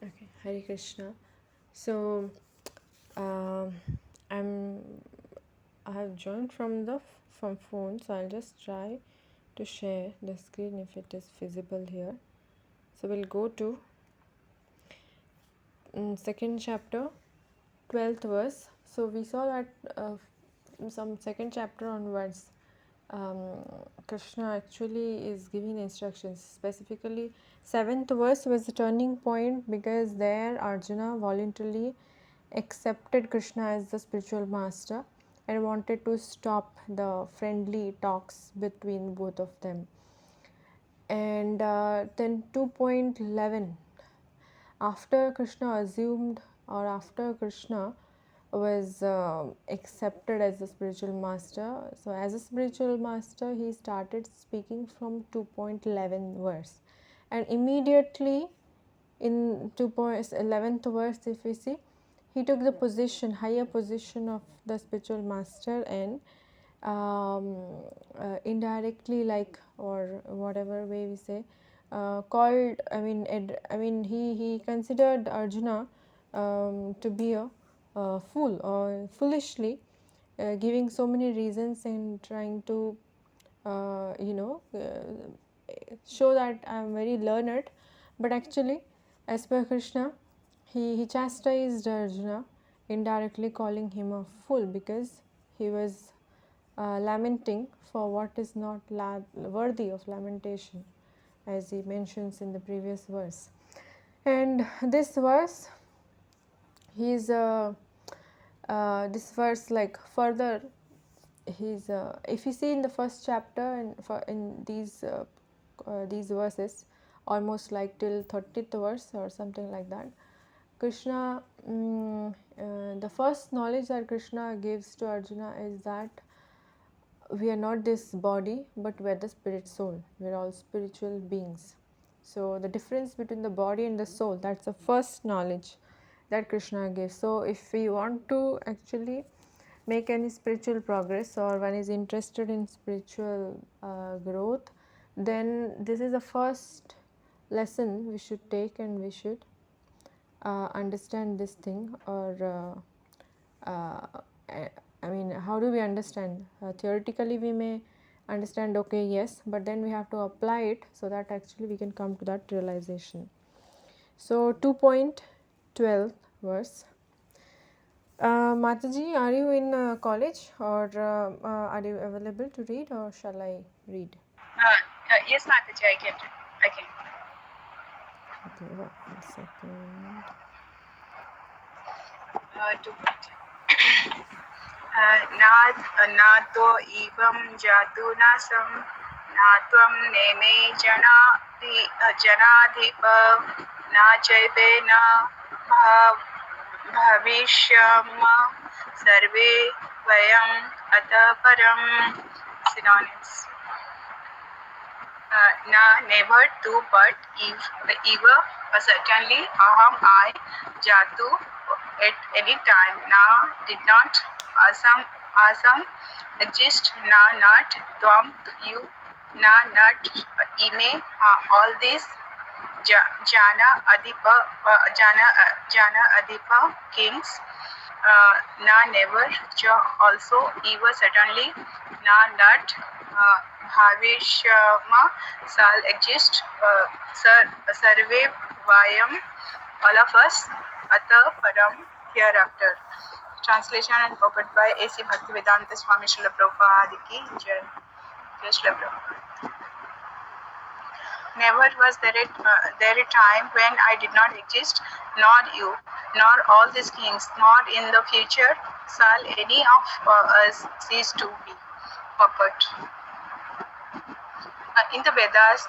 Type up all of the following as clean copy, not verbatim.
Okay, Hare Krishna. So, um, I'm I have joined from phone, so I'll just try to share the screen if it is visible here. So we'll go to second chapter, 12th verse. So we saw that some second chapter onwards, um, Krishna actually is giving instructions. Specifically, seventh verse was the turning point because there Arjuna voluntarily accepted Krishna as the spiritual master and wanted to stop the friendly talks between both of them. And then 2.11, after Krishna assumed, or after Krishna was accepted as a spiritual master, so as a spiritual master he started speaking from 2.11 verse, and immediately in 2.11th verse, if we see, he took the position, higher position of the spiritual master, and um, indirectly, like, or whatever way we say, called, he considered Arjuna to be a fool, or foolishly giving so many reasons and trying to show that I am very learned. But actually, as per Krishna, he chastised Arjuna, indirectly calling him a fool because he was lamenting for what is not worthy of lamentation, as he mentions in the previous verse. And this verse, he's this verse, like, further, he's if you see in the first chapter, and in these verses, almost like till 30th verse or something like that, Krishna, the first knowledge that Krishna gives to Arjuna is that we are not this body, but we are the spirit soul. We are all spiritual beings. So the difference between the body and the soul, that's the first knowledge that Krishna gives. So if we want to actually make any spiritual progress, or one is interested in spiritual growth, then this is the first lesson we should take, and we should understand this thing. Or how do we understand? Theoretically we may understand, okay, yes, but then we have to apply it so that actually we can come to that realization. So 2.12 verse. Mataji, are you in college, or are you available to read, or shall I read? Yes, Mataji, I can. I can. Okay, 1 second. To नातो इवं जातु नासं नात्वं नेमे जनाधिप न चैतेन भविष्यम सर्वे वयम् अतः परम्. Synonyms. Na, never, to, but, eva, certainly, aham, I, jatu, at any time, na, did not, asam, exist, na, not, tvam, you, na, not, ime, all this, jana, adipa, kings, na, never, cha, also, eva, certainly, na, not, bhavishama, shall exist, sarve, vayam, all of us, ata, param, hereafter. Translation and purport by A.C. Bhaktivedanta Swami Srila Prabhupada ki jai. Jai Srila Prabhupada. Never was there a time when I did not exist, nor you, nor all these kings, nor in the future shall any of us cease to be. Purport. In the Vedas,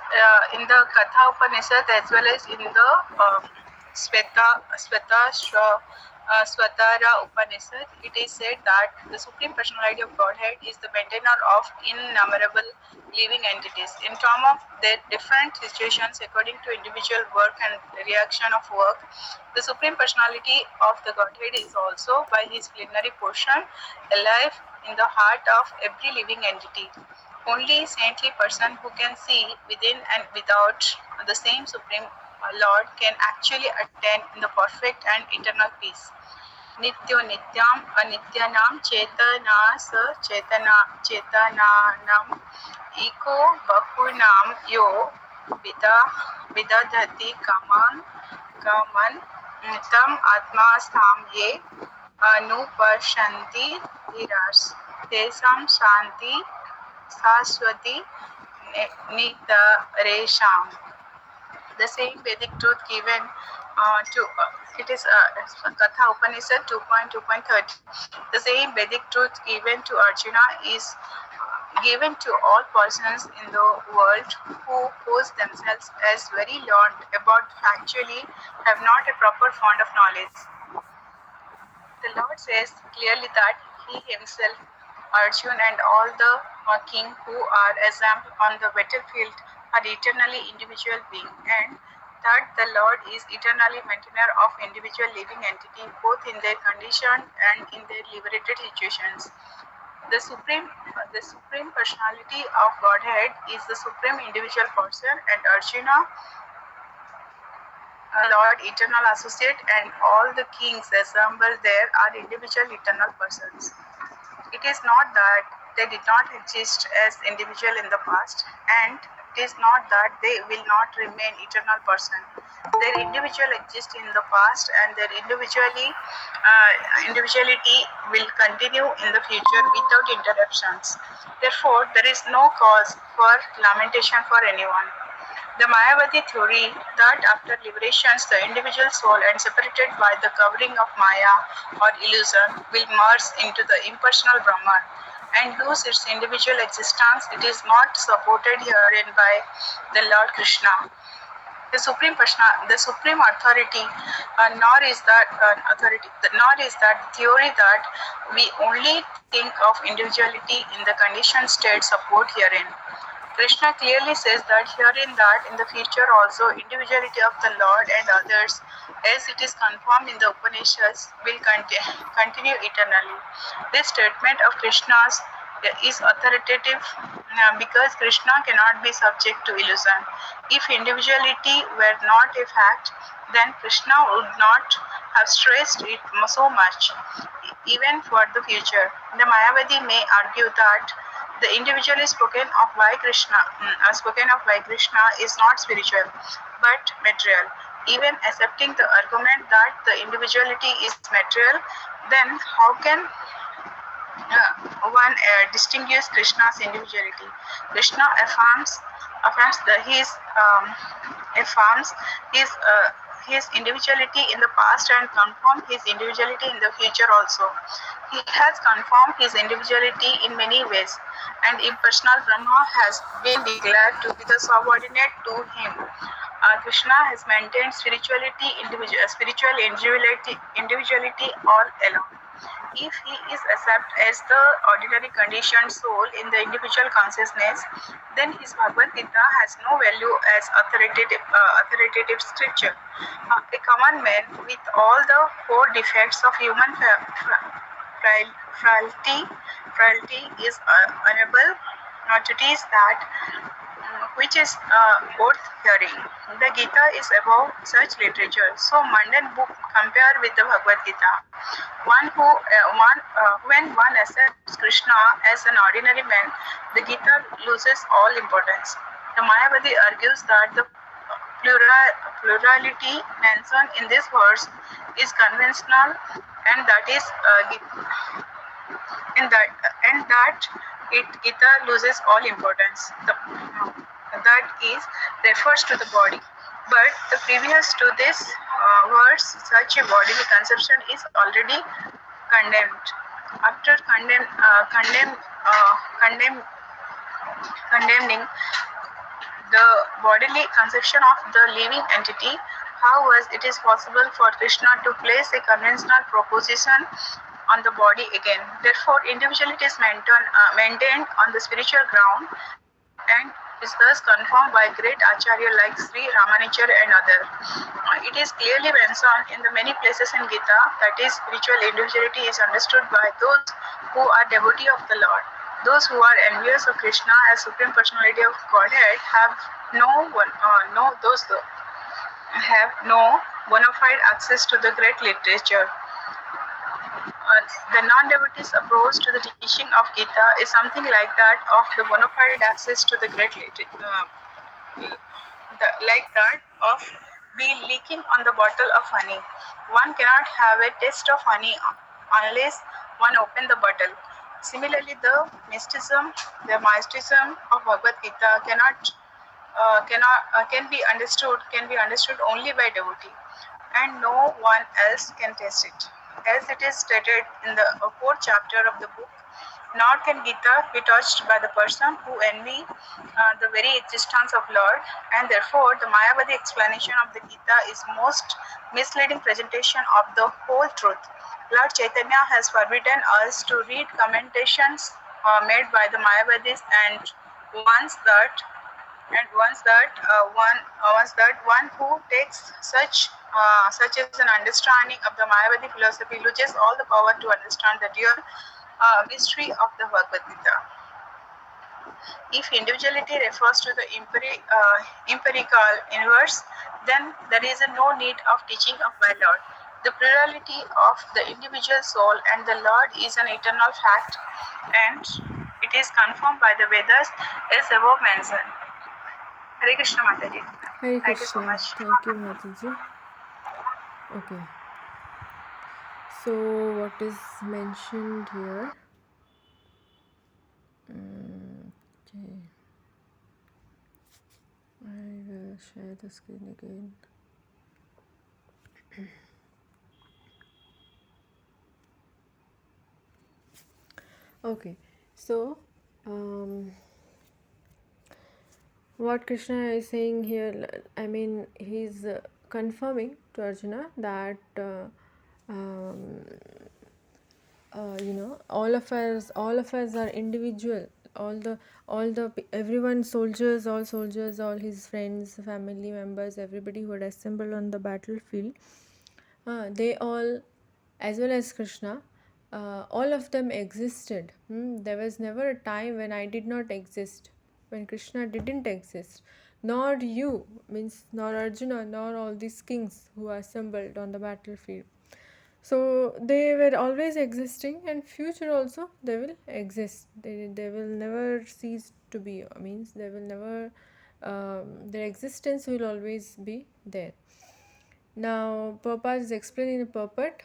in the Katha Upanishad, as well as in the Swatara Upanishad, it is said that the Supreme Personality of Godhead is the maintainer of innumerable living entities. In terms of their different situations according to individual work and reaction of work, the Supreme Personality of the Godhead is also, by his plenary portion, alive in the heart of every living entity. Only saintly person who can see within and without the same Supreme Lord can actually attain in the perfect and eternal peace. Nityo nityam anityanam chetana sa chetananam eko bahunam yo vidadhati kaman tam atma stham ye anupashanti dhiras tesam shanti saswati nitaresham. The same Vedic truth given to it is Katha Upanishad 2.2.30. The same Vedic truth given to Arjuna is given to all persons in the world who pose themselves as very learned about actually have not a proper fund of knowledge. The Lord says clearly that He Himself, Arjun, and all the king who are assembled on the battlefield are eternally individual beings, and that the Lord is eternally maintainer of individual living entity, both in their condition and in their liberated situations. The supreme personality of Godhead is the supreme individual person, and Arjuna, Lord, eternal associate, and all the kings assembled there are individual eternal persons. It is not that they did not exist as individual in the past, and it is not that they will not remain eternal person. Their individual exist in the past, and their individuality will continue in the future without interruptions. Therefore, there is no cause for lamentation for anyone. The Mayavadi theory that after liberations, the individual soul and separated by the covering of Maya or illusion will merge into the impersonal Brahman and lose its individual existence, it is not supported herein by the Lord Krishna. The supreme authority, nor is that theory that we only think of individuality in the conditioned state support herein. Krishna clearly says that herein that in the future also individuality of the Lord and others, as it is confirmed in the Upanishads, will continue eternally. This statement of Krishna's is authoritative because Krishna cannot be subject to illusion. If individuality were not a fact, then Krishna would not have stressed it so much, even for the future. The Mayavadi may argue that the individual is spoken of by Krishna is not spiritual, but material. Even accepting the argument that the individuality is material, then how can one distinguish Krishna's individuality? Krishna affirms that affirms his individuality in the past and confirm his individuality in the future also. He has confirmed his individuality in many ways, and impersonal Brahma has been declared to be the subordinate to him. Krishna has maintained spiritual individuality all along. If he is accepted as the ordinary conditioned soul in the individual consciousness, then his Bhagavad Gita has no value as authoritative scripture. A common man with all the four defects of human frailty is unable to teach that which is worth hearing. The Gita is above such literature, so mundane book compared with the Bhagavad Gita. When one accepts Krishna as an ordinary man, the Gita loses all importance. The Mayavadi argues that the plurality mentioned in this verse is conventional, and that is Gita loses all importance. That is refers to the body. But the previous to this verse, such a bodily conception is already condemned. After condemning the bodily conception of the living entity, how was it is possible for Krishna to place a conventional proposition on the body again? Therefore, individuality is maintained on the spiritual ground and is thus confirmed by great acharya like Sri Ramanujar and others. It is clearly mentioned in the many places in Gita that is spiritual individuality is understood by those who are devotee of the Lord. Those who are envious of Krishna as supreme personality of Godhead have no have no bona fide access to the great literature. The non-devotee's approach to the teaching of Gita is something like that of the bona fide access to the great literature. Like that of bee leaking on the bottle of honey. One cannot have a taste of honey unless one open the bottle. Similarly, the mysticism of Bhagavad Gita can be understood only by devotee, and no one else can taste it. As it is stated in the fourth chapter of the book, nor can Gita be touched by the person who envy the very existence of Lord, and therefore the Mayavadi explanation of the Gita is most misleading presentation of the whole truth. Lord Chaitanya has forbidden us to read commentations made by the Mayavadis, and once that once that one who takes such as an understanding of the Mayavadi philosophy loses all the power to understand the real mystery of the Bhagavad Gita. If individuality refers to the empirical universe, then there is no need of teaching of my Lord. The plurality of the individual soul and the Lord is an eternal fact, and it is confirmed by the Vedas as above mentioned. Hare Krishna Mataji. Hare Thank you so Krishna. much. Thank you, Mataji. Okay. So, what is mentioned here? Okay. I will share the screen again. Okay. So, what Krishna is saying here, I mean, he's confirming to Arjuna that all of us are individual. Everyone, soldiers, all his friends, family members, everybody who had assembled on the battlefield, they all, as well as Krishna, all of them existed. There was never a time when I did not exist, when Krishna didn't exist, nor you, means nor Arjuna, nor all these kings who are assembled on the battlefield. So they were always existing, and future also they will exist. They will never cease to be. Means they will never. Their existence will always be there. Now, Prabhupada is explaining the purport.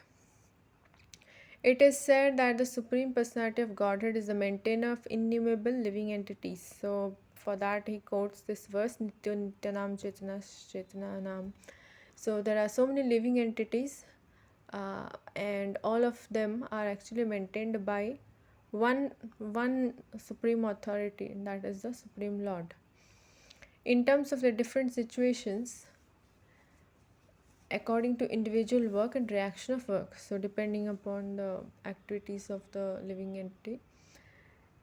It is said that the Supreme Personality of Godhead is the maintainer of innumerable living entities. So, for that, he quotes this verse Nitya Nityanam Chetananam. So, there are so many living entities, and all of them are actually maintained by one Supreme Authority, and that is the Supreme Lord. In terms of the different situations, according to individual work and reaction of work, so depending upon the activities of the living entity,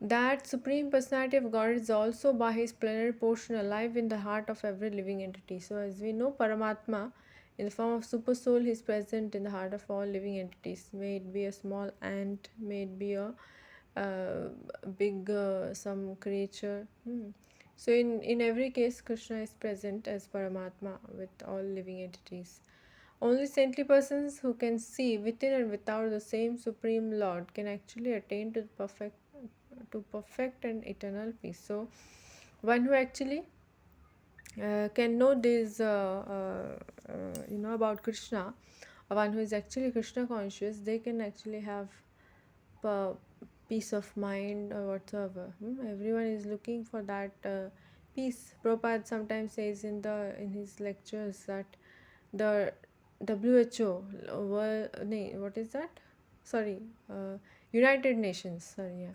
that Supreme Personality of God is also by his plenary portion alive in the heart of every living entity. So as we know, Paramatma in the form of super soul, he is present in the heart of all living entities, may it be a small ant, may it be a big some creature. So in every case, Krishna is present as Paramatma with all living entities. Only saintly persons who can see within and without the same Supreme Lord can actually attain to perfect and eternal peace. So, one who actually can know this, about Krishna, one who is actually Krishna conscious, they can actually have peace of mind or whatsoever. Everyone is looking for that peace. Prabhupada sometimes says in his lectures that the WHO, what is that? Sorry, United Nations. Sorry, yeah.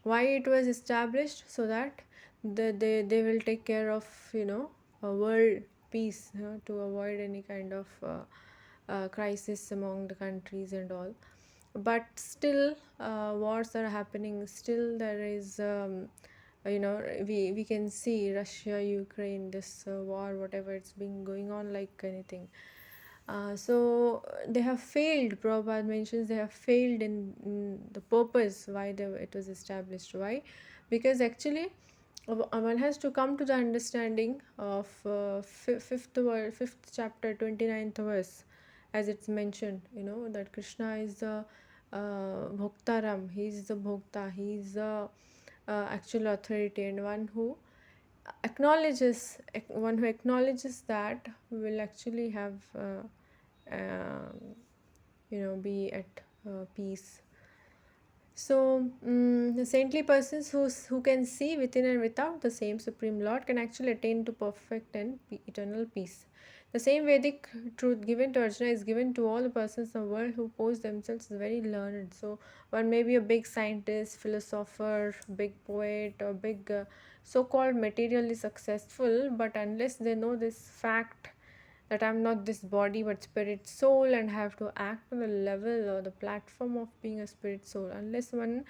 Why it was established? So that they will take care of a world peace, to avoid any kind of crisis among the countries and all. But still, wars are happening. Still, there is we can see Russia, Ukraine, this war, whatever, it's been going on like anything. So they have failed. Prabhupada mentions they have failed in the purpose why it was established. Why? Because actually one has to come to the understanding of fifth chapter 29th verse, as it's mentioned, that Krishna is the Bhoktaram, he is the Bhokta, he is the actual authority, and one who acknowledges that will actually have um, be at peace. So, the saintly persons who can see within and without the same Supreme Lord can actually attain to perfect and eternal peace. The same Vedic truth given to Arjuna is given to all the persons in the world who pose themselves as very learned. So, one may be a big scientist, philosopher, big poet, or big so called materially successful, but unless they know this fact that I'm not this body but spirit soul and have to act on the level or the platform of being a spirit soul. Unless one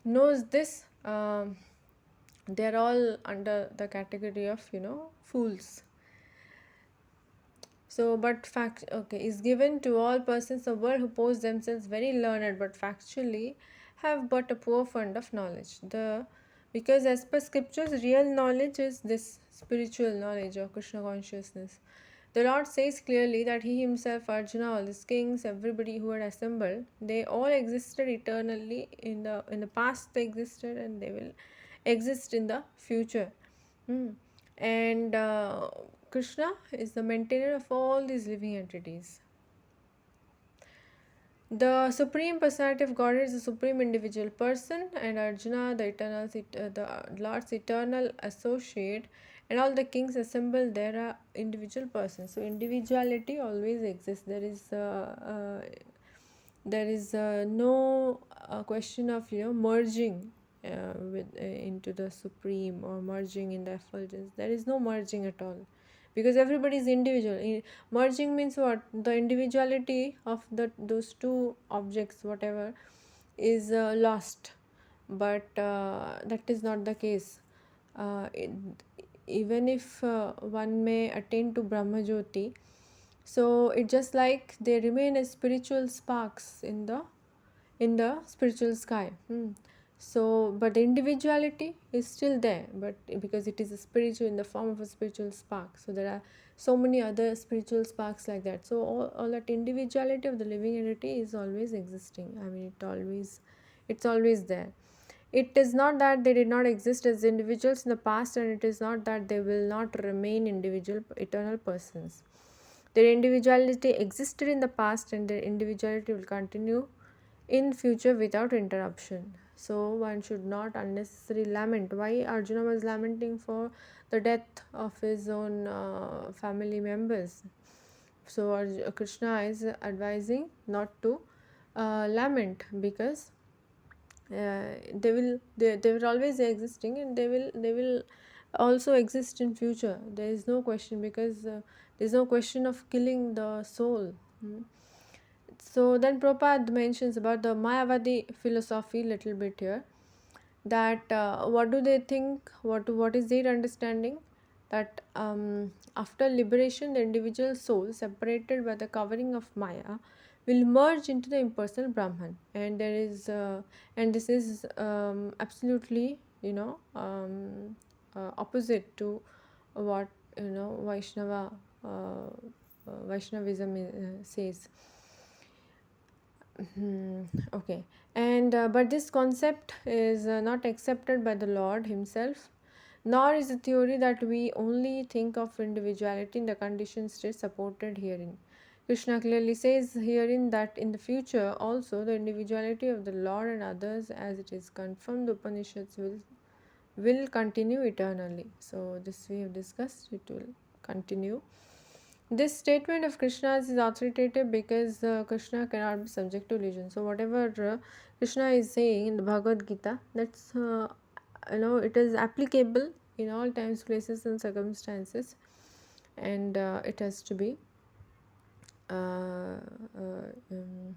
knows this, they're all under the category of fools. So, but fact, okay, is given to all persons of the world who pose themselves very learned, but factually have but a poor fund of knowledge. Because as per scriptures, real knowledge is this spiritual knowledge of Krishna consciousness. The Lord says clearly that He Himself, Arjuna, all these kings, everybody who had assembled, they all existed eternally in the past. They existed, and they will exist in the future. And Krishna is the maintainer of all these living entities. The Supreme Personality of Godhead is the Supreme Individual Person, and Arjuna, the Lord's eternal associate, and all the kings assembled there are individual persons. So individuality always exists. There is no question of merging into the Supreme or merging in the effulgence. There is no merging at all, because everybody is individual. Merging means what? The individuality of those two objects, whatever, is lost, but that is not the case. Even if one may attain to Brahma Jyoti, so it's just like they remain as spiritual sparks in the spiritual sky. So, but the individuality is still there, but because it is a spiritual in the form of a spiritual spark. So there are so many other spiritual sparks like that. So all that individuality of the living entity is always existing. I mean, it's always there. It is not that they did not exist as individuals in the past, and it is not that they will not remain individual eternal persons. Their individuality existed in the past, and their individuality will continue in future without interruption. So one should not unnecessarily lament. Why Arjuna was lamenting for the death of his own family members? So Krishna is advising not to lament, because they were always existing, and they will also exist in future. There is no question, because there is no question of killing the soul. So then Prabhupada mentions about the Mayavadi philosophy little bit here, that what do they think, what is their understanding, that after liberation the individual soul separated by the covering of Maya will merge into the impersonal Brahman, and this is absolutely opposite to what Vaishnavism says. Okay, and but this concept is not accepted by the Lord Himself, nor is the theory that we only think of individuality in the conditioned state supported herein. Krishna clearly says herein that in the future also the individuality of the Lord and others, as it is confirmed, the Upanishads will continue eternally. So this we have discussed. It will continue. This statement of Krishna's is authoritative because Krishna cannot be subject to illusion. So whatever Krishna is saying in the Bhagavad Gita, that's it is applicable in all times, places, and circumstances, and it has to be uh, um,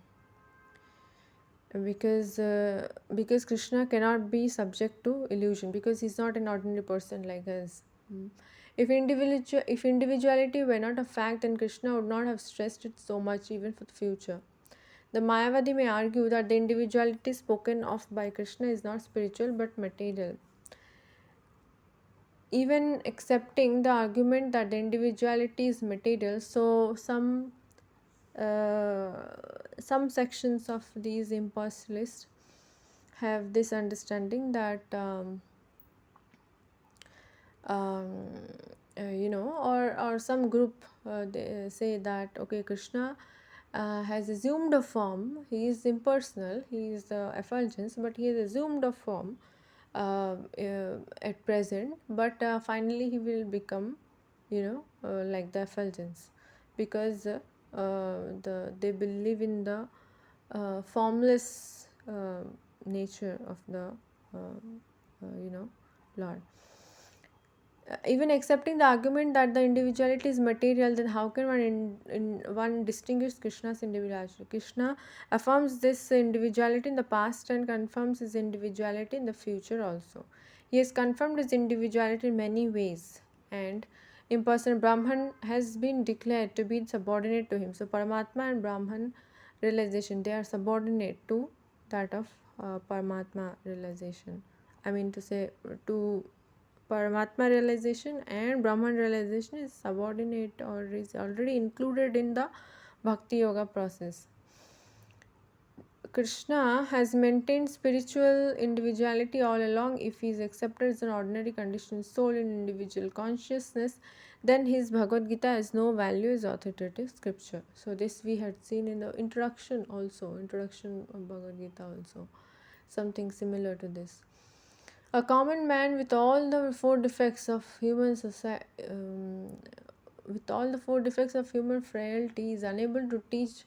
because Krishna cannot be subject to illusion, because he's not an ordinary person like us. If individuality were not a fact, then Krishna would not have stressed it so much even for the future. The Mayavadi may argue that the individuality spoken of by Krishna is not spiritual but material. even accepting the argument that the individuality is material. So some sections of these impersonalists have this understanding that um, or some group they say that okay, Krishna has assumed a form. He is impersonal, he is the effulgence, but he has assumed a form at present, but finally he will become like the effulgence, because they believe in the formless nature of the Lord. Even accepting the argument that the individuality is material, then how can one distinguish Krishna's individuality? Krishna affirms this individuality in the past and confirms his individuality in the future also. He has confirmed his individuality in many ways, and impersonal Brahman has been declared to be subordinate to him. So Paramatma and Brahman realization, they are subordinate to that of Paramatma realization. I mean to say, to Paramatma realization and Brahman realization is subordinate or is already included in the Bhakti Yoga process. Krishna has maintained spiritual individuality all along. If he is accepted as an ordinary conditioned soul in individual consciousness, then his Bhagavad Gita has no value as authoritative scripture. So this we had seen in the introduction of Bhagavad Gita also, something similar to this. A common man with all the four defects of human society, with all the four defects of human frailty, is unable to teach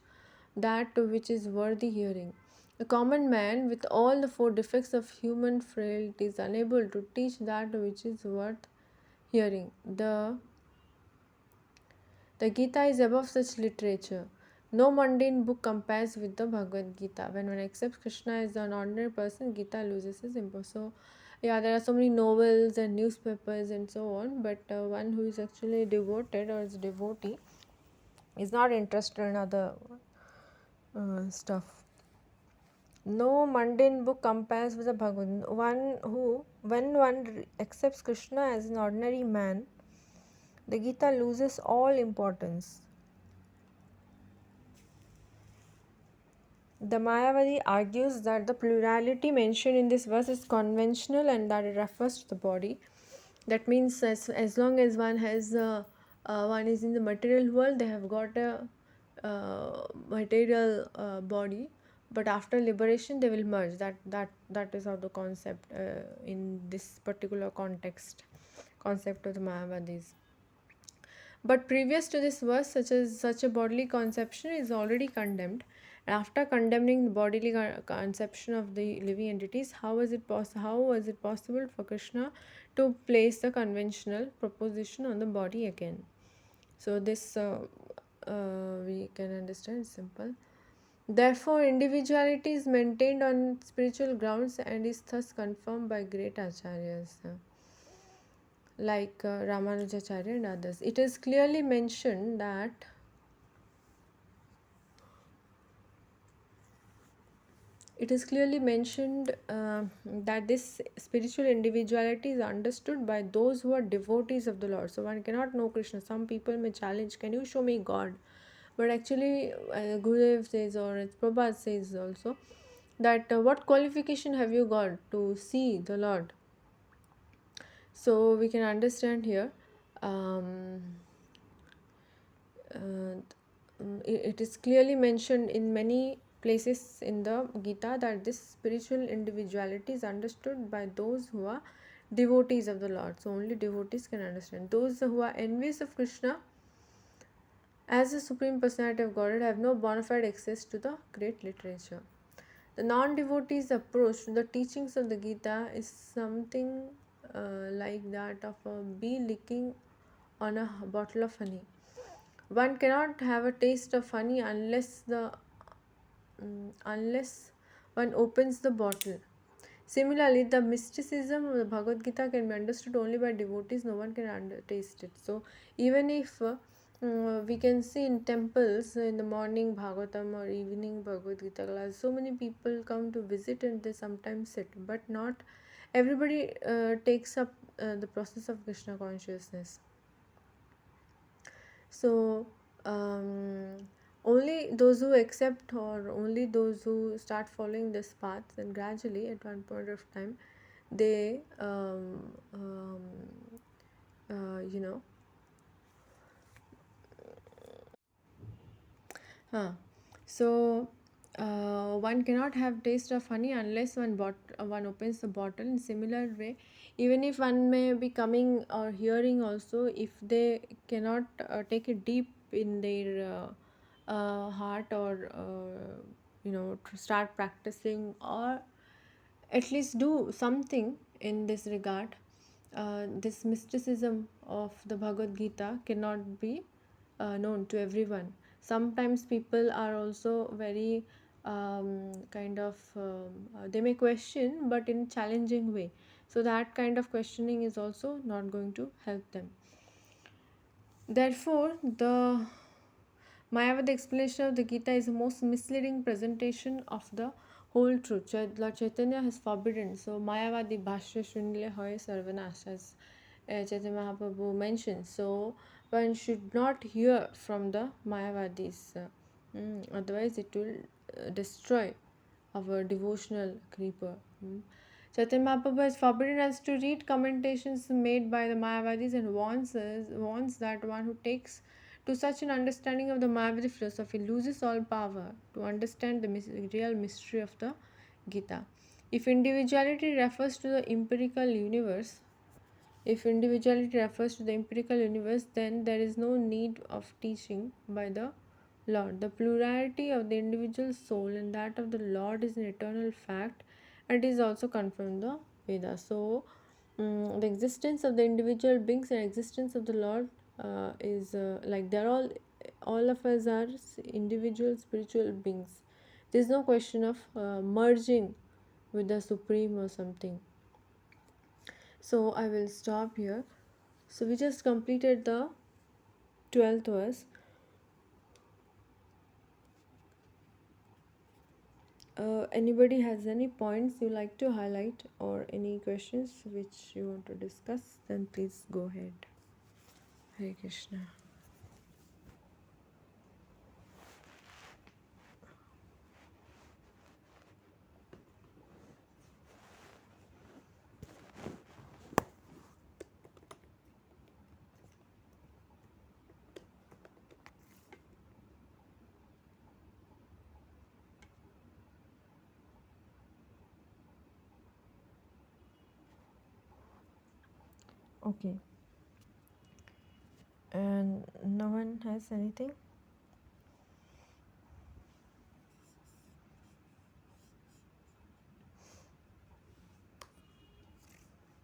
that which is worthy hearing. A common man with all the four defects of human frailty is unable to teach that which is worth hearing. The Gita is above such literature. No mundane book compares with the Bhagavad Gita. When one accepts Krishna as an ordinary person, Gita loses its import. So, yeah, there are so many novels and newspapers and so on, but one who is actually devoted or is devotee is not interested in other stuff. No mundane book compares with the Bhagavad. When one accepts Krishna as an ordinary man, the Gita loses all importance. The Mayavadi argues that the plurality mentioned in this verse is conventional and that it refers to the body. That means as long as one is in the material world, they have got a material body, but after liberation they will merge. That is how the concept in this particular concept of the Mayavadis. But previous to this verse, such a bodily conception is already condemned. After condemning the bodily conception of the living entities, how was it possible for Krishna to place the conventional proposition on the body again? So this we can understand, it's simple. Therefore, individuality is maintained on spiritual grounds and is thus confirmed by great acharyas like Ramanujacharya and others. It is clearly mentioned that that this spiritual individuality is understood by those who are devotees of the Lord. So one cannot know Krishna. Some people may challenge, can you show me God? But actually Gurudev says, or Prabhupada says also, that what qualification have you got to see the Lord? So we can understand here, it is clearly mentioned in many places in the Gita that this spiritual individuality is understood by those who are devotees of the Lord. So only devotees can understand. Those who are envious of Krishna as the Supreme Personality of Godhead have no bona fide access to the great literature. The non-devotees' approach to the teachings of the Gita is something like that of a bee licking on a bottle of honey. One cannot have a taste of honey unless one opens the bottle. Similarly, the mysticism of the Bhagavad Gita can be understood only by devotees. No one can taste it. So, even if we can see in temples in the morning Bhagavatam or evening Bhagavad Gita class, so many people come to visit and they sometimes sit, but not everybody takes up the process of Krishna consciousness. So only those who accept, or only those who start following this path, then gradually at one point of time they you know so one cannot have taste of honey unless one opens the bottle. In similar way, even if one may be coming or hearing also, if they cannot take it deep in their heart, or to start practicing, or at least do something in this regard, this mysticism of the Bhagavad Gita cannot be known to everyone. Sometimes people are also very they may question, but in a challenging way. So that kind of questioning is also not going to help them. Therefore, the Mayavadi explanation of the Gita is the most misleading presentation of the whole truth. Lord Chaitanya has forbidden. So, Mayavadi Bhashya Shunle Hoy Sarvanash, as Chaitanya Mahaprabhu mentions. So, one should not hear from the Mayavadis, otherwise, it will destroy our devotional creeper. Chaitanya Mahaprabhu has forbidden us to read commentations made by the Mayavadis, and warns that one who takes to such an understanding of the Mayavadi philosophy loses all power to understand the real mystery of the Gita. If individuality refers to the empirical universe, then there is no need of teaching by the Lord. The plurality of the individual soul and that of the Lord is an eternal fact, and is also confirmed in the Vedas. So, the existence of the individual beings and existence of the Lord is like they're all of us are individual spiritual beings. There's no question of merging with the Supreme or something. So I will stop here. So we just completed the 12th verse. Anybody has any points you like to highlight, or any questions which you want to discuss, then please go ahead. Hare Krishna. Okay. And no one has anything?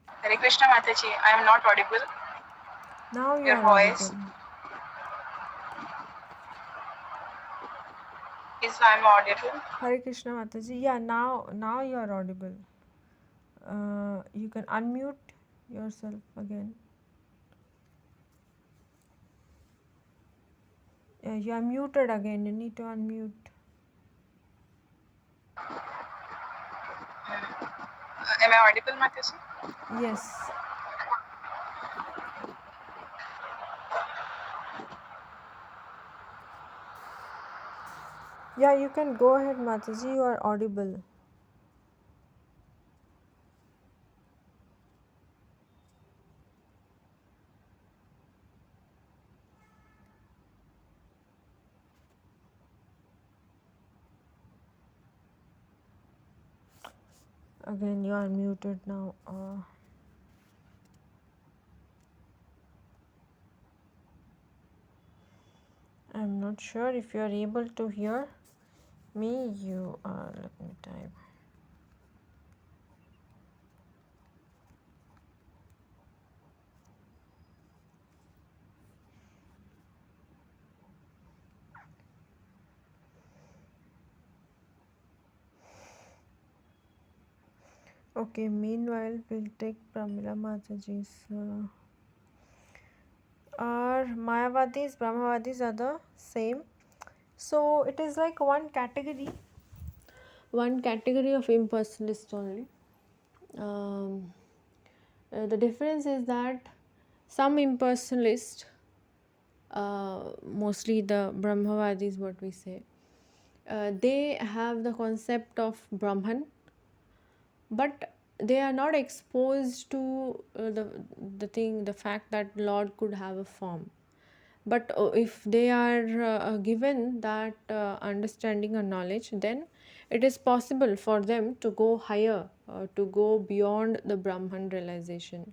Hare Krishna Mataji, I am not audible. Now you Your are voice audible. is I am audible. Hare Krishna Mataji. Yeah, now you are audible. You can unmute yourself again. You are muted again. You need to unmute. Am I audible, Mataji? Yes. Yeah, you can go ahead, Mataji. You are audible. Again, you are muted now. I'm not sure if you are able to hear me. You are. Let me type. Okay, meanwhile, we'll take Pramila Mataji's. Our Mayavadis, Brahmavadis are the same. So it is like one category of impersonalist only. Um, The difference is that some impersonalists, mostly the Brahmavadis, what we say, they have the concept of Brahman, but they are not exposed to the fact that Lord could have a form. But if they are given that understanding or knowledge, then it is possible for them to go higher, to go beyond the Brahman realization.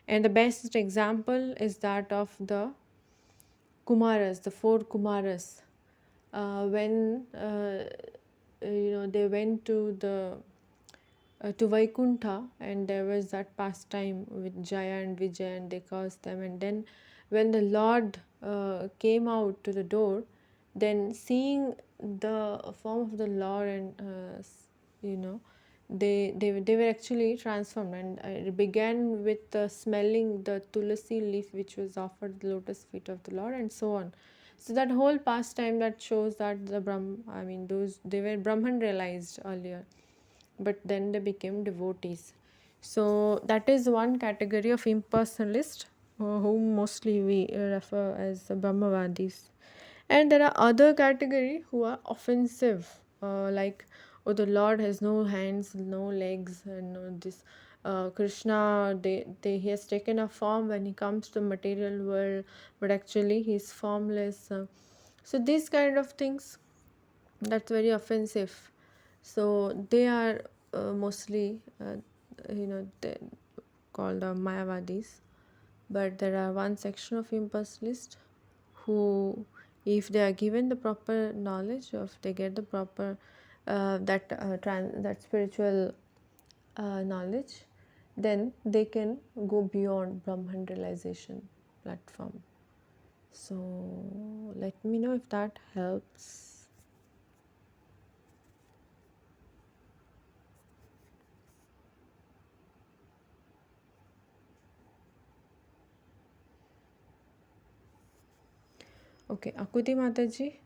And the best example is that of the Kumaras, the four Kumaras, when they went to Vaikuntha, and there was that pastime with Jaya and Vijay, and they caused them. And then, when the Lord came out to the door, then seeing the form of the Lord, and they were actually transformed. And it began with smelling the tulasi leaf which was offered at the lotus feet of the Lord, and so on. So that whole pastime, that shows that those, they were Brahman realized earlier, but then they became devotees. So that is one category of impersonalist, whom mostly we refer as the Brahmavadis. And there are other category who are offensive, like, oh, the Lord has no hands, no legs, and this Krishna, he has taken a form when he comes to the material world, but actually he is formless. So these kind of things, that's very offensive. So they are mostly they called Mayavadis. But there are one section of impersonalists who, if they are given the proper knowledge, or if they get the proper that spiritual knowledge, then they can go beyond Brahman realization platform. So let me know if that helps. Okay, Akuti Mataji,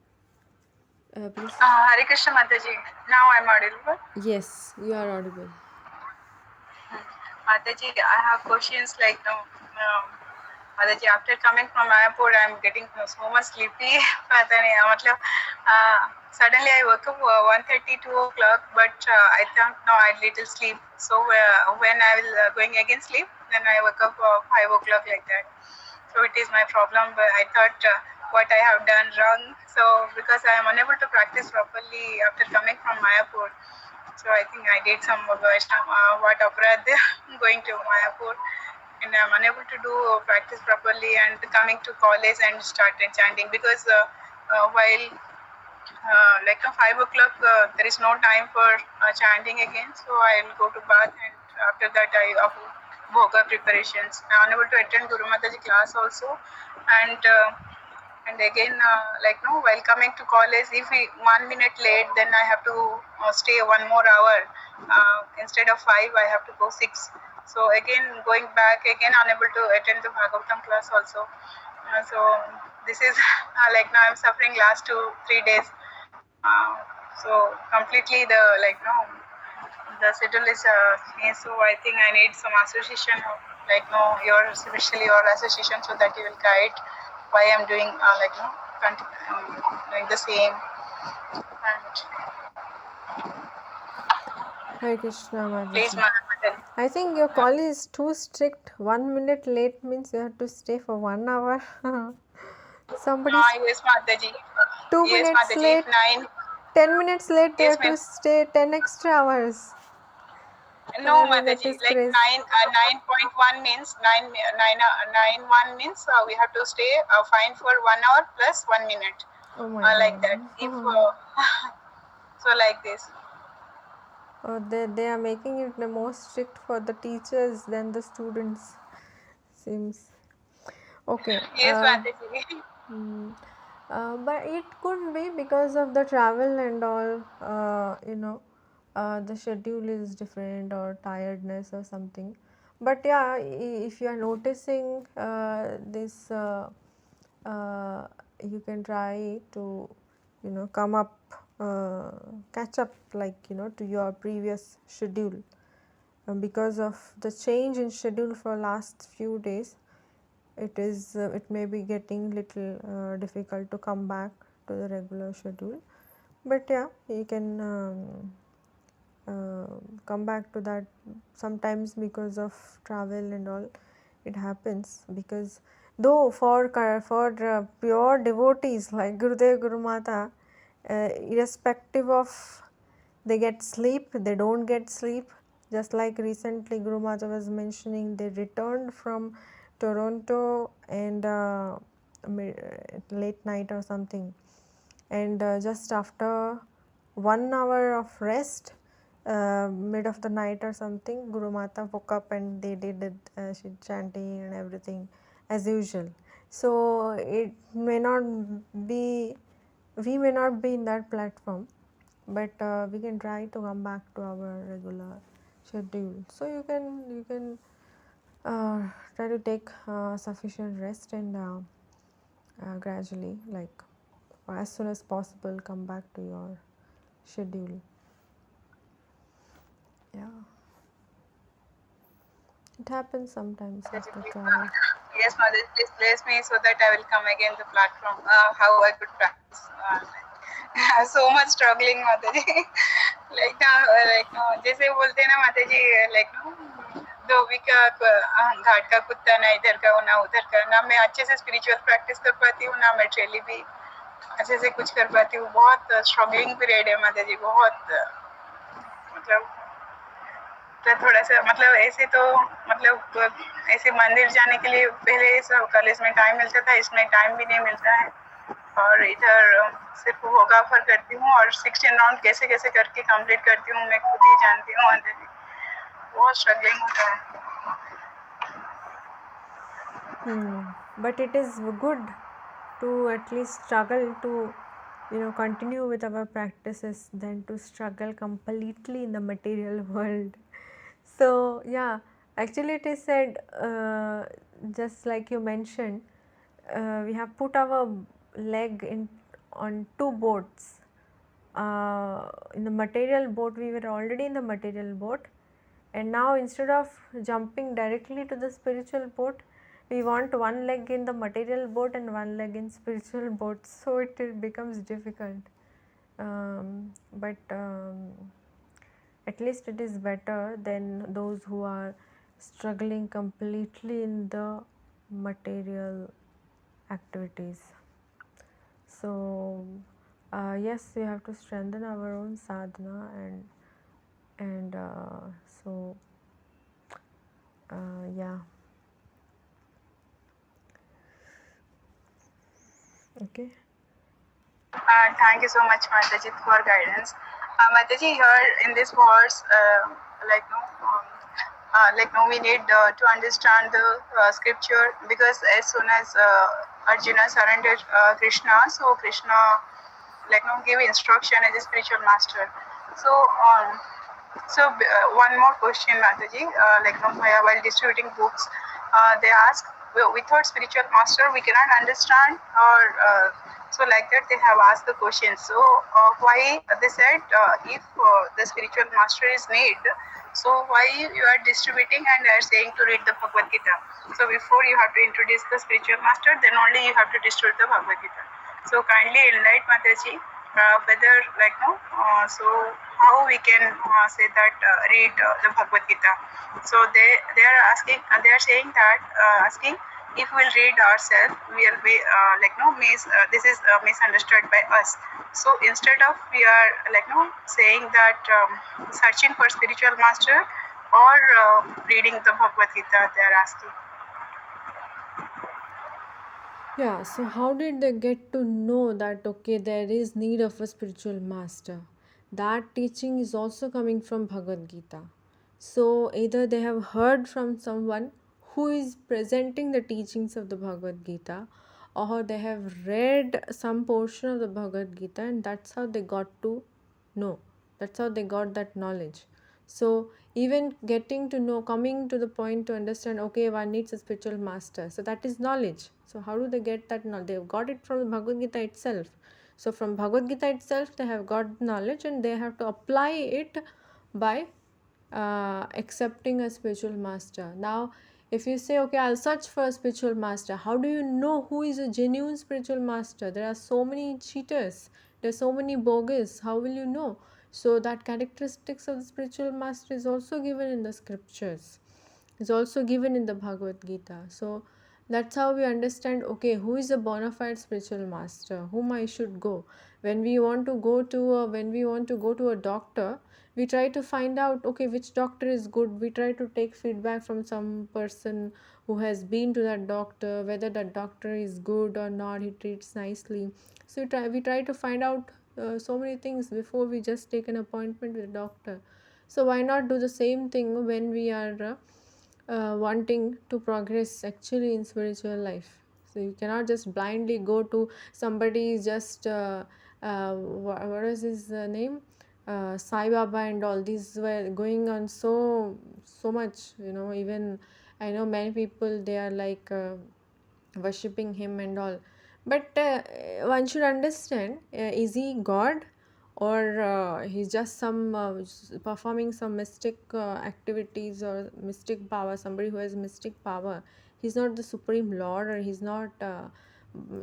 please. Hare Krishna Mataji. Now I'm audible. Yes, you are audible. Mataji, I have questions like Mataji, after coming from Mayapur, I'm getting so much sleepy. पता नहीं मतलब suddenly I woke up 1:30, 2 o'clock, but I thought no, I had little sleep. So when I will going again sleep, then I woke up 5 o'clock like that. So it is my problem. But I thought what I have done wrong. So because I am unable to practice properly after coming from Mayapur. So I think I did some what aparad going to Mayapur, and I'm unable to do practice properly and coming to college and started chanting because while like 5 o'clock there is no time for chanting again. So I'll go to bath and after that I bhoga preparations. I'm unable to attend Guru Mataji class also, and again while coming to college, if we 1 minute late, then I have to stay 1 more hour. Instead of 5, I have to go 6. So again going back, again unable to attend the Bhagavatam class also. So this is like now I'm suffering last 2-3 days. So completely the schedule is changed. So I think I need some association, your especially your association, so that you will guide why I'm doing doing the same. And Hare Krishna please, Mataji. I think your college is too strict. 1 minute late means you have to stay for 1 hour. Somebody yes, Mataji. 2 Yes, minutes Mataji. late, 10 minutes late, they Yes, have ma'am. to stay 10 extra hours. No, That Mataji. is Like crazy. 9.1 means 9.1 means we have to stay fine for 1 hour plus 1 minute. Oh my Like god. that. If so, like this. Oh, they are making it the most strict for the teachers than the students. Seems. Okay. Yes, Mataji. But it could be because of the travel and all, the schedule is different, or tiredness or something. But yeah, if you are noticing this, you can try to, come up, catch up, like, to your previous schedule. because of the change in schedule for last few days, it may be getting little difficult to come back to the regular schedule. But yeah, you can come back to that sometimes because of travel and all. It happens because though for pure devotees like Gurudev Gurumata, irrespective of they get sleep, they don't get sleep. Just like recently Guru Mata was mentioning, they returned from Toronto and late night or something, and just after 1 hour of rest, mid of the night or something, Guru Mata woke up and they did it, she chanting and everything as usual. So it may not be, we may not be in that platform, but we can try to come back to our regular schedule. So you can try to take sufficient rest and gradually, like as soon as possible, come back to your schedule. Yeah, it happens sometimes Mataji, after please, travel. yes, Mother, please place me so that I will come again the platform. How I could practice. So much struggling, Mataji. like now, जैसे बोलते हैं ना माताजी, like no, धोबी का घाट का कुत्ता ना इधर का ना उधर का, ना मैं अच्छे से स्पिरिचुअल प्रैक्टिस कर पाती हूँ, ना मैं ट्रेली भी अच्छे से कुछ कर पाती हूँ. बहुत स्ट्रगलिंग पीरियड है माताजी, बहुत मतलब. तो थोड़ा सा मतलब ऐसे तो मतलब ऐसे मंदिर जाने के लिए पहले कॉलेज में टाइम मिलता था, इसमें टाइम भी नहीं मिलता है. और इधर सिर्फ होगा फर करती हूँ और 16 राउंड कैसे कैसे करके कंप्लीट करती हूँ, मैं खुद ही जानती हूँ. बहुत स्ट्रगलिंग होता है. But it is good to at least struggle to, continue with our practices than to struggle completely in the material world. So yeah, actually it is said, just like you mentioned, we have put our leg in on two boats. In the material boat, we were already in the material boat, and now instead of jumping directly to the spiritual boat, we want one leg in the material boat and one leg in spiritual boat, so it becomes difficult. But at least it is better than those who are struggling completely in the material activities. So yes, we have to strengthen our own sadhana, and so yeah. Okay. Thank you so much, Mataji, for guidance. Mataji, here in this verse, like no, like no, we need to understand the scripture, because as soon as Arjuna surrendered Krishna, so Krishna like no give instruction as a spiritual master. So one more question, Mataji. Like no, while distributing books, they ask, well, without spiritual master, we cannot understand, or so like that they have asked the question. So why they said if the spiritual master is need, so why you are distributing and are saying to read the Bhagavad Gita? So before you have to introduce the spiritual master, then only you have to distribute the Bhagavad Gita. So kindly enlighten Mataji whether like no, so how we can say that read the Bhagavad Gita. So they are asking, they are saying that asking if we'll read ourselves, we'll be like no this is misunderstood by us. So instead of we are like no saying that searching for spiritual master or reading the Bhagavad Gita, they are asking. Yeah, so how did they get to know that okay, there is need of a spiritual master? That teaching is also coming from Bhagavad Gita. So either they have heard from someone who is presenting the teachings of the Bhagavad Gita, or they have read some portion of the Bhagavad Gita, and that's how they got to know. That's how they got that knowledge. So even getting to know, coming to the point to understand, okay, one needs a spiritual master. So that is knowledge. So how do they get that knowledge? They've got it from the Bhagavad Gita itself. So from Bhagavad Gita itself, they have got knowledge, and they have to apply it by accepting a spiritual master. Now, if you say, okay, I'll search for a spiritual master, how do you know who is a genuine spiritual master? There are so many cheaters, there's so many bogus. How will you know? So that characteristics of the spiritual master is also given in the scriptures, is also given in the Bhagavad Gita. So that's how we understand, okay, who is a bona fide spiritual master, whom I should go. When we want to go to a doctor, we try to find out, okay, which doctor is good. We try to take feedback from some person who has been to that doctor, whether that doctor is good or not, he treats nicely. So we try to find out so many things before we just take an appointment with a doctor. So why not do the same thing when we are wanting to progress actually in spiritual life? So you cannot just blindly go to somebody just what is his name, Sai Baba and all. These were going on so much, even I know many people, they are like worshipping him and all. But one should understand, is he God, or he's just some performing some mystic activities or mystic power, somebody who has mystic power. He's not the supreme lord, or he's not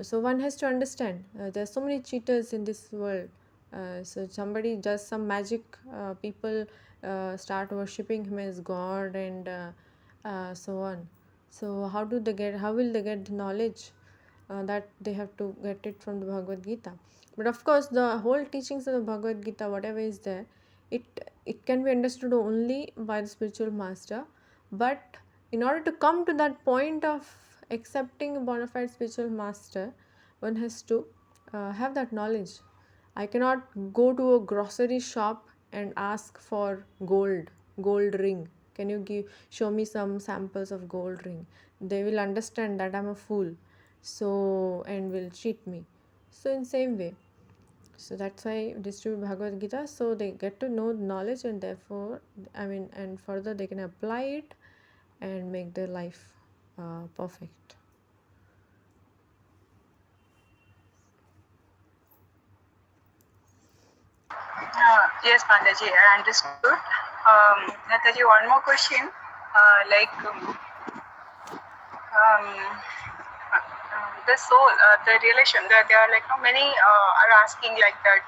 so one has to understand, there's so many cheaters in this world. So somebody does some magic, people start worshipping him as god, and so on. So how will they get the knowledge? That they have to get it from the Bhagavad Gita. But of course, the whole teachings of the Bhagavad Gita, whatever is there, it can be understood only by the spiritual master. But in order to come to that point of accepting a bona fide spiritual master, one has to have that knowledge. I cannot go to a grocery shop and ask for gold ring. Can you show me some samples of gold ring? They will understand that I'm a fool, so, and will cheat me. So in same way, so that's why distribute Bhagavad Gita, so they get to know knowledge, and therefore, and further they can apply it and make their life perfect. Yes, Mataji, I understood. Mataji, one more question. The soul, the relation, they are like, many are asking like that.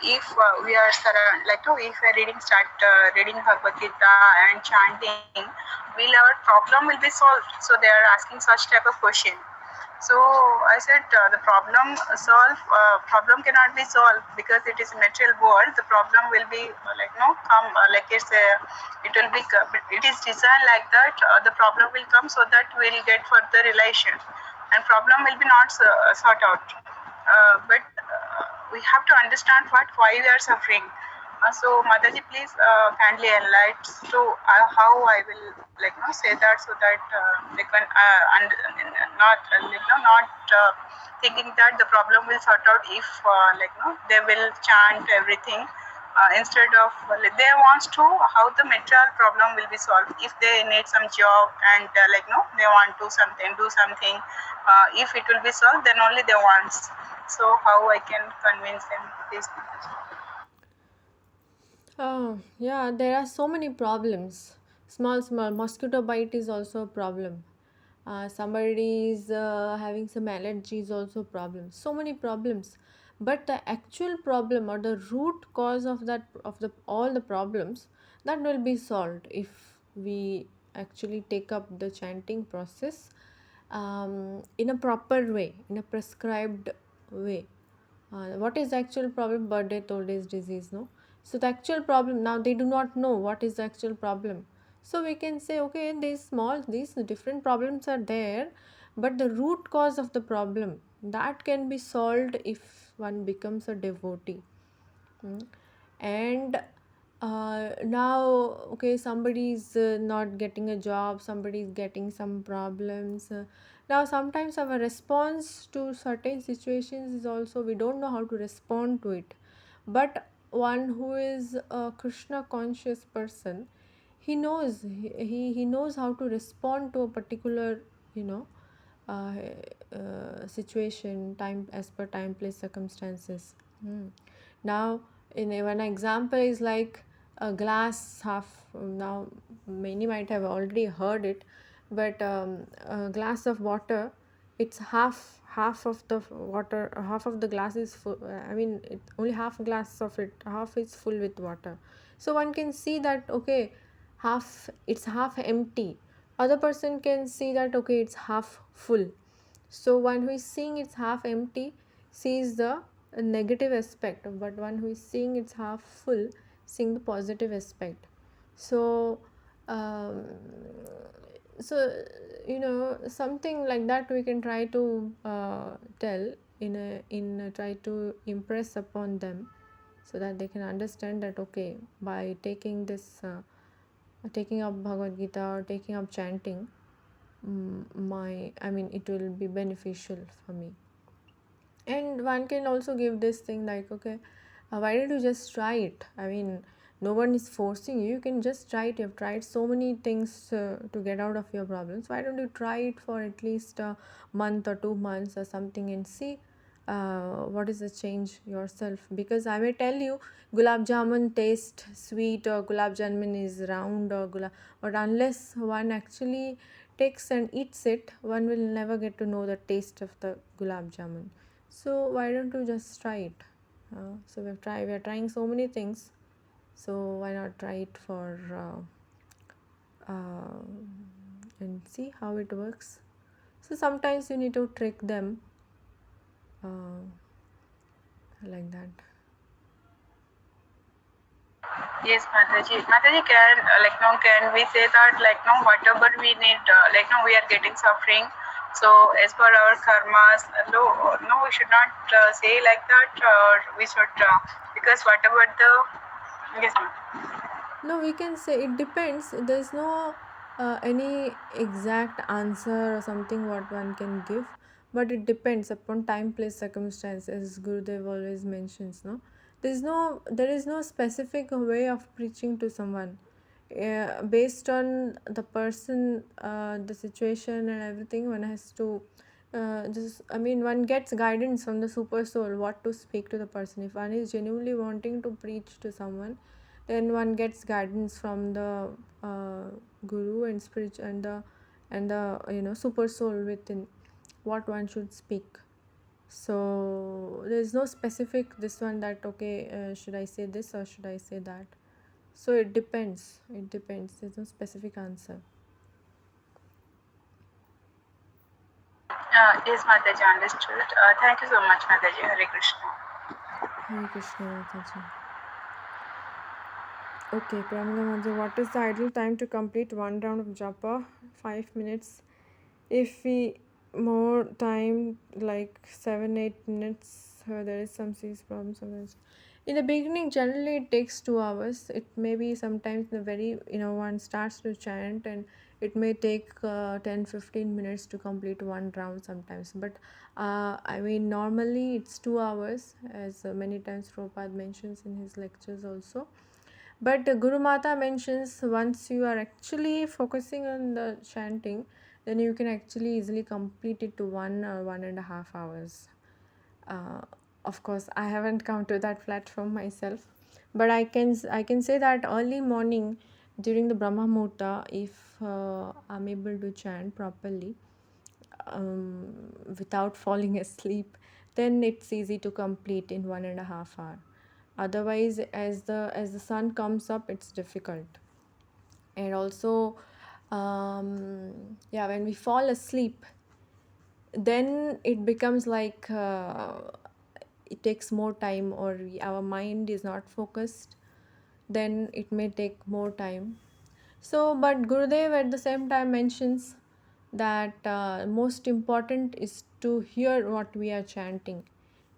If we are if we are reading Bhagavad Gita and chanting, will our problem will be solved? So they are asking such type of question. So I said, the problem cannot be solved because it is a material world. The problem will be come it will be it is designed like that. The problem will come so that we will get further relation, and problem will be not sought out. But we have to understand why we are suffering. So Mataji, please kindly enlighten to how I will say that, so that they can not not thinking that the problem will sort out if they will chant everything. Instead of they wants to how the material problem will be solved. If they need some job and they want to do something, if it will be solved, then only they want. So how I can convince them, please? Oh, yeah, there are so many problems. Small mosquito bite is also a problem. Somebody is having some allergy is also a problem. So many problems. But the actual problem, or the root cause of all the problems, that will be solved if we actually take up the chanting process in a proper way, in a prescribed way. What is the actual problem? Birthday, old age, disease, no? So the actual problem, now they do not know what is the actual problem. So we can say, okay, these different problems are there, but the root cause of the problem, that can be solved if one becomes a devotee. And now, okay, somebody is not getting a job, somebody is getting some problems. Now sometimes our response to certain situations is also, we don't know how to respond to it. But one who is a Krishna conscious person, he knows how to respond to a particular, you know uh, situation, time, as per time, place, circumstances. Now, in one example is like, a glass half, now many might have already heard it, but a glass of water, it's half of the water, half of the glass is full. I mean, it only half glass of it, half is full with water. So one can see that, okay, half, it's half empty. Other person can see that, okay, it's half full. So one who is seeing it's half empty sees the negative aspect, but one who is seeing it's half full seeing the positive aspect. So um, so something like that we can try to tell try to impress upon them, so that they can understand that, okay, by taking this taking up Bhagavad Gita or taking up chanting, it will be beneficial for me. And one can also give this thing like, okay, why don't you just try it? I mean, no one is forcing you, you can just try it. You've tried so many things to get out of your problems. Why don't you try it for at least a month or 2 months or something, and see what is the change yourself? Because I may tell you, gulab jamun taste sweet, or gulab jamun is round, or but unless one actually takes and eats it, one will never get to know the taste of the gulab jamun. So why don't you just try it? So we are trying so many things. So why not try it for and see how it works? So sometimes you need to trick them uh, like that. Yes, Mataji. Mataji, can like now can we say that like now whatever we need, like now we are getting suffering. So as per our karmas, no, we should not say like that. We should because whatever the yes, ma'am. No, we can say it depends. There's no any exact answer or something what one can give, but it depends upon time, place, circumstance, as Gurudev always mentions. No, there is no specific way of preaching to someone. Based on the person, the situation, and everything, one has to just. I mean, one gets guidance from the super soul what to speak to the person. If one is genuinely wanting to preach to someone, then one gets guidance from the guru and spirit and the super soul within, what one should speak. So there's no specific this one that, okay, should I say this or should I say that? So it depends, there's no specific answer. Yes, Mataji, understood. Thank you so much, Mataji. Hare Krishna. Hare Krishna, Mataji. Okay, Pramila Mataji, what is the ideal time to complete one round of japa? 5 minutes. If we more time, like 7-8 minutes, there is some serious problem sometimes. In the beginning, generally it takes 2 hours. It may be sometimes the very, one starts to chant, and it may take 10-15 minutes to complete one round sometimes. But normally it's 2 hours, as many times Prabhupada mentions in his lectures also. But Guru Mata mentions, once you are actually focusing on the chanting, then you can actually easily complete it to 1 or 1.5 hours. Uh, of course, I haven't come to that platform myself, but I can say that early morning during the Brahma Muhurta, if I'm able to chant properly without falling asleep, then it's easy to complete in 1.5 hour. Otherwise, as the sun comes up, it's difficult. And also, when we fall asleep, then it becomes like it takes more time, or our mind is not focused, then it may take more time. So, but Gurudev at the same time mentions that most important is to hear what we are chanting.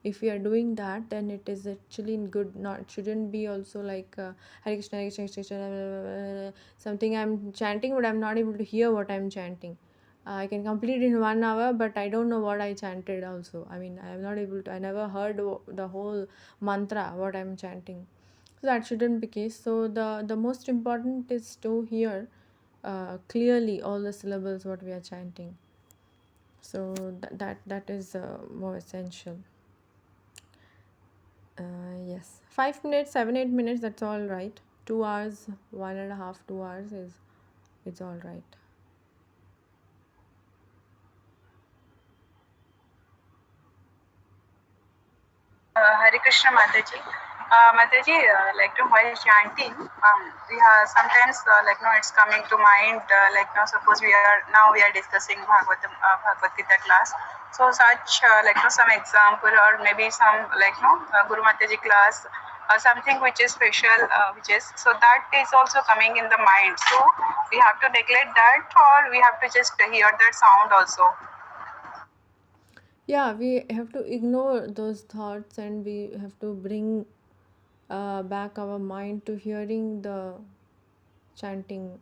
If we are doing that, then it is actually good. Not shouldn't be also like Hare Krishna, Hare Krishna, Krishna, Krishna, something I'm chanting, but I'm not able to hear what I'm chanting. I can complete in 1 hour, but I don't know what I chanted also. I mean, I am not able to, I never heard the whole mantra, what I'm chanting. So that shouldn't be case. So the most important is to hear clearly all the syllables what we are chanting. So that is more essential. Yes, 5 minutes, 7-8 minutes, that's all right. 2 hours, 1.5, 2 hours is it's all right. Hare Krishna Mataji. Mataji, like while chanting, we have sometimes it's coming to mind. Suppose we are discussing Bhagavad Gita class. So such some example or maybe some Guru Mataji class. Something which is special, which is so that is also coming in the mind. So we have to neglect that, or we have to just hear that sound also. Yeah, we have to ignore those thoughts and we have to bring back our mind to hearing the chanting,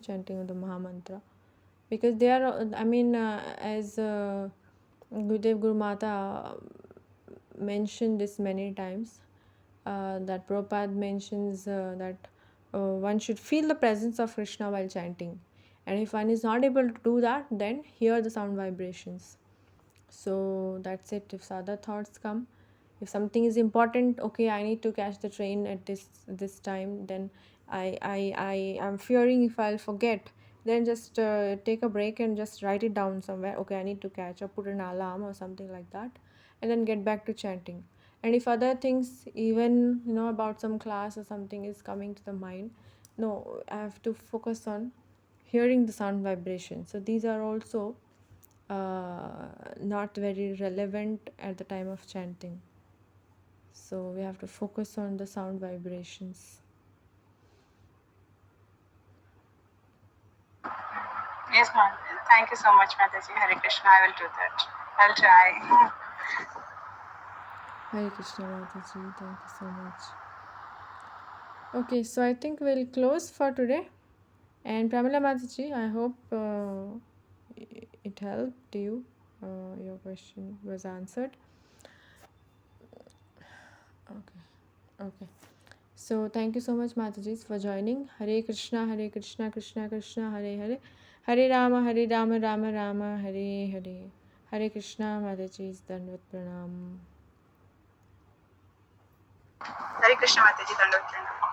chanting of the Mahamantra, because they are, as Gurudev Guru Mata mentioned this many times, that Prabhupada mentions that one should feel the presence of Krishna while chanting, and if one is not able to do that, then hear the sound vibrations. So that's it. If other thoughts come, if something is important, okay, I need to catch the train at this time, then I am fearing if I'll forget, then just take a break and just write it down somewhere. Okay, I need to catch, or put an alarm or something like that, and then get back to chanting. And if other things, even about some class or something is coming to the mind, no, I have to focus on hearing the sound vibration. So these are also not very relevant at the time of chanting. So we have to focus on the sound vibrations. Yes, ma'am. Thank you so much, Mataji. Hare Krishna. I will do that. I'll try. Hare Krishna Mataji, thank you so much. Okay, so I think we'll close for today. And Pramila Mataji, I hope it helped you. Your question was answered. Okay. Okay. So thank you so much, Matajis, for joining. Hare Krishna, Krishna Krishna, Hare Hare. Hare Rama, Rama Rama, Hare Hare. Hare Krishna, Matajis, Dandavat Pranam. Hare Krishna Mataji. Dandavat Pranam.